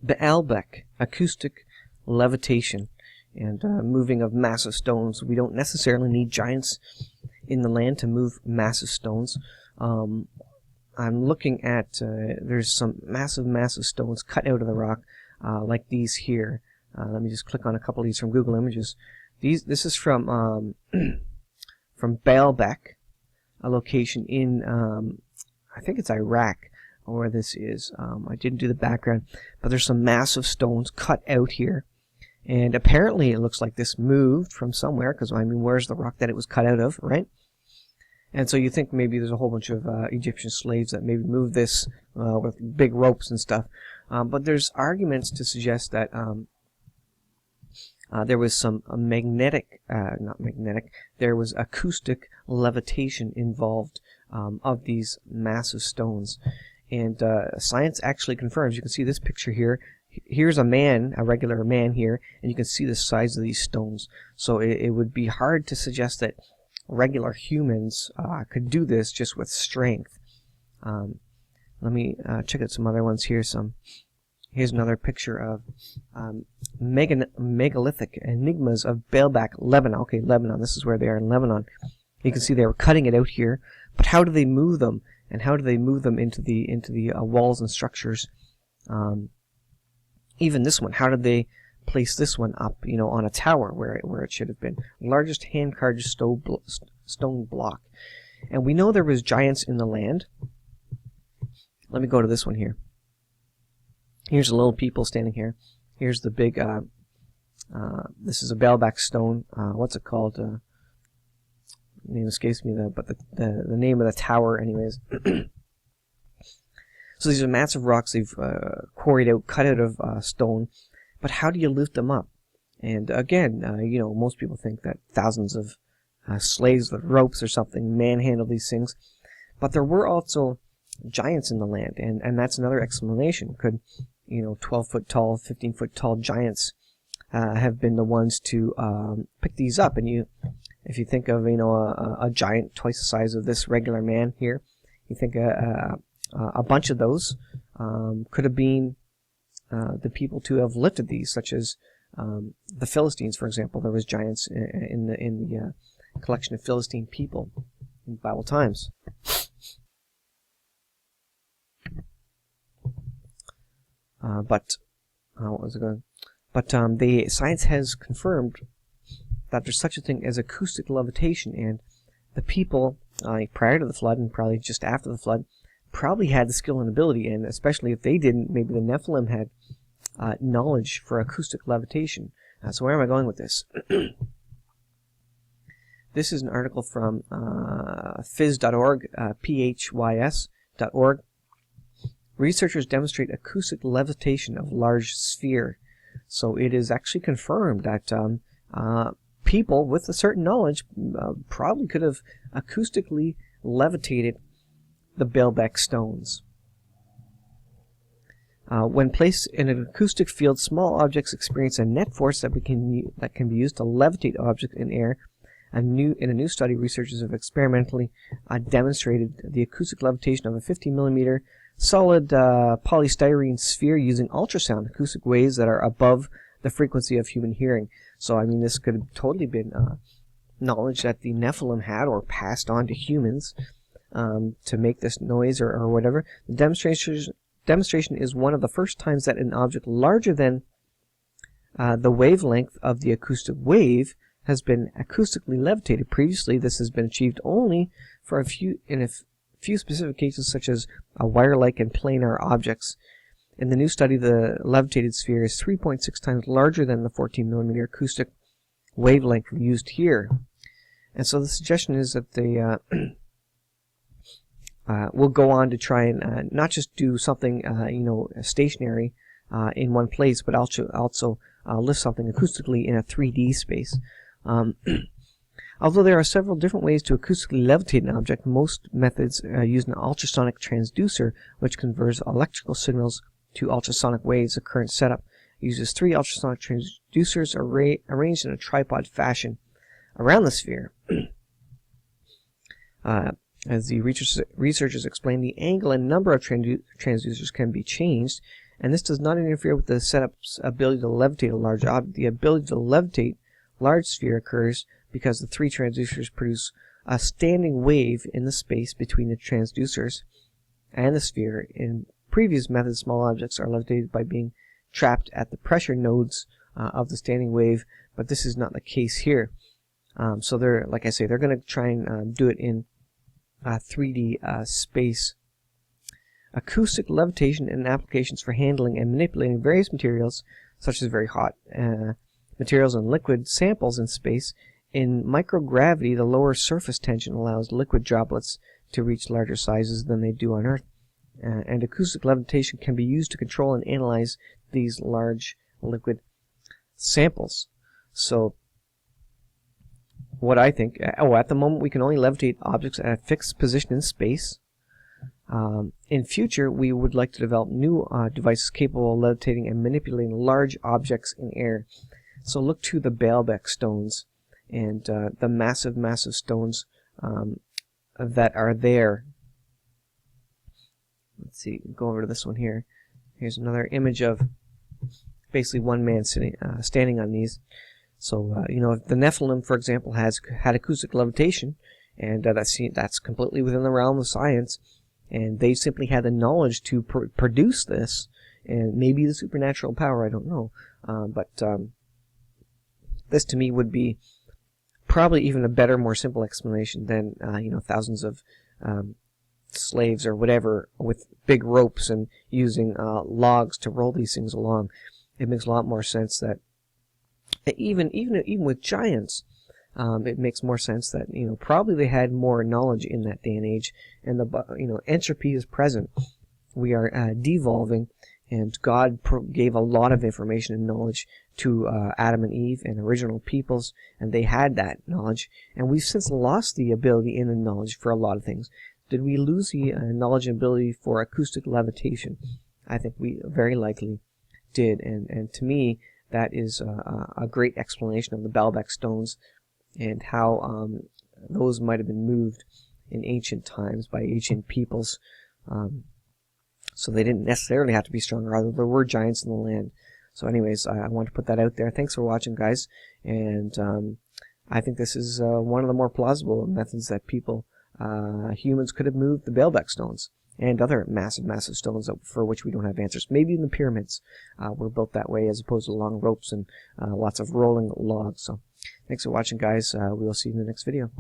Baalbek Acoustic Levitation, and moving of massive stones. We don't necessarily need giants in the land to move massive stones. I'm looking at, there's some massive stones cut out of the rock, like these here. Let me just click on a couple of these from Google Images. This is from Baalbek, a location in, I think it's Iraq, where this is. I didn't do the background, but there's some massive stones cut out here. And apparently it looks like this moved from somewhere, because, I mean, where's the rock that it was cut out of, right? And so you think maybe there's a whole bunch of Egyptian slaves that maybe moved this with big ropes and stuff. But there's arguments to suggest that there was some there was acoustic levitation involved of these massive stones. And science actually confirms. You can see this picture here. Here's a man, a regular man here, and you can see the size of these stones. So it would be hard to suggest that regular humans could do this just with strength. Let me check out some other ones here. Here's another picture of megalithic enigmas of Baalbek, Lebanon. Okay, Lebanon. This is where they are in Lebanon. You can see they were cutting it out here. But how do they move them? And how do they move them into the walls and structures? Even this one, how did they place this one up, on a tower where it should have been? Largest hand-carved stone block. And we know there was giants in the land. Let me go to this one here. Here's a little people standing here. Here's the big, this is a Baalbek stone. What's it called? The name escapes me, but the name of the tower, anyways. So these are massive rocks they've quarried out, cut out of stone. But how do you lift them up? And again, most people think that thousands of slaves with ropes or something manhandled these things. But there were also giants in the land, and that's another explanation. Could 12-foot tall, 15-foot tall giants have been the ones to pick these up? And if you think of a giant twice the size of this regular man here, you think a bunch of those could have been the people to have lifted these, such as the Philistines, for example. There was giants in the collection of Philistine people in Bible times. What was it going? But the science has confirmed that there's such a thing as acoustic levitation, and the people prior to the flood and probably just after the flood probably had the skill and ability, and especially if they didn't, maybe the Nephilim had knowledge for acoustic levitation. So where am I going with this? This is an article from phys.org, phys.org. Researchers demonstrate acoustic levitation of large sphere. So it is actually confirmed that people with a certain knowledge probably could have acoustically levitated the Baalbek stones. When placed in an acoustic field, small objects experience a net force that can be used to levitate objects in air. In a new study, researchers have experimentally demonstrated the acoustic levitation of a 50-millimeter solid polystyrene sphere using ultrasound acoustic waves that are above the frequency of human hearing. So, I mean, this could have totally been knowledge that the Nephilim had or passed on to humans to make this noise or whatever. The demonstration is one of the first times that an object larger than the wavelength of the acoustic wave has been acoustically levitated. Previously, this has been achieved only for a few specific cases, such as wire-like and planar objects. In the new study, the levitated sphere is 3.6 times larger than the 14-millimeter acoustic wavelength used here. And so the suggestion is that they will go on to try and not just do something, stationary in one place, but also lift something acoustically in a 3D space. Although there are several different ways to acoustically levitate an object, most methods use an ultrasonic transducer, which converts electrical signals to ultrasonic waves. The current setup uses 3 ultrasonic transducers arranged in a tripod fashion around the sphere. As the researchers explain, the angle and number of transducers can be changed, and this does not interfere with the setup's ability to levitate a large object. The ability to levitate large sphere occurs because the 3 transducers produce a standing wave in the space between the transducers and the sphere. In previous methods, small objects are levitated by being trapped at the pressure nodes of the standing wave, but this is not the case here. So they're, like I say, they're going to try and do it in 3D space. Acoustic levitation and applications for handling and manipulating various materials, such as very hot materials and liquid samples in space. In microgravity, the lower surface tension allows liquid droplets to reach larger sizes than they do on Earth. And acoustic levitation can be used to control and analyze these large liquid samples. So, what I think, at the moment we can only levitate objects at a fixed position in space. In future, we would like to develop new devices capable of levitating and manipulating large objects in air. So look to the Baalbek stones and the massive stones that are there. Let's see, go over to this one here. Here's another image of basically one man standing on these. So, you know, if the Nephilim, for example, had acoustic levitation, and that's completely within the realm of science, and they simply had the knowledge to produce this, and maybe the supernatural power, I don't know. But this to me would be probably even a better, more simple explanation than, you know, thousands of slaves or whatever with big ropes and using logs to roll these things along. It makes a lot more sense that even with giants, it makes more sense that, you know, probably they had more knowledge in that day and age, and you know, entropy is present. We are devolving, and God gave a lot of information and knowledge to Adam and Eve and original peoples, and they had that knowledge, and we've since lost the ability and the knowledge for a lot of things. Did we lose the knowledge and ability for acoustic levitation? I think we very likely did, and to me, that is a great explanation of the Baalbek stones and how those might have been moved in ancient times by ancient peoples. So they didn't necessarily have to be strong, rather there were giants in the land. So anyways, I want to put that out there. Thanks for watching, guys, and I think this is one of the more plausible methods that humans could have moved the Baalbek stones and other massive stones for which we don't have answers. Maybe even the pyramids were built that way, as opposed to long ropes and lots of rolling logs. So thanks for watching, guys. We will see you in the next video.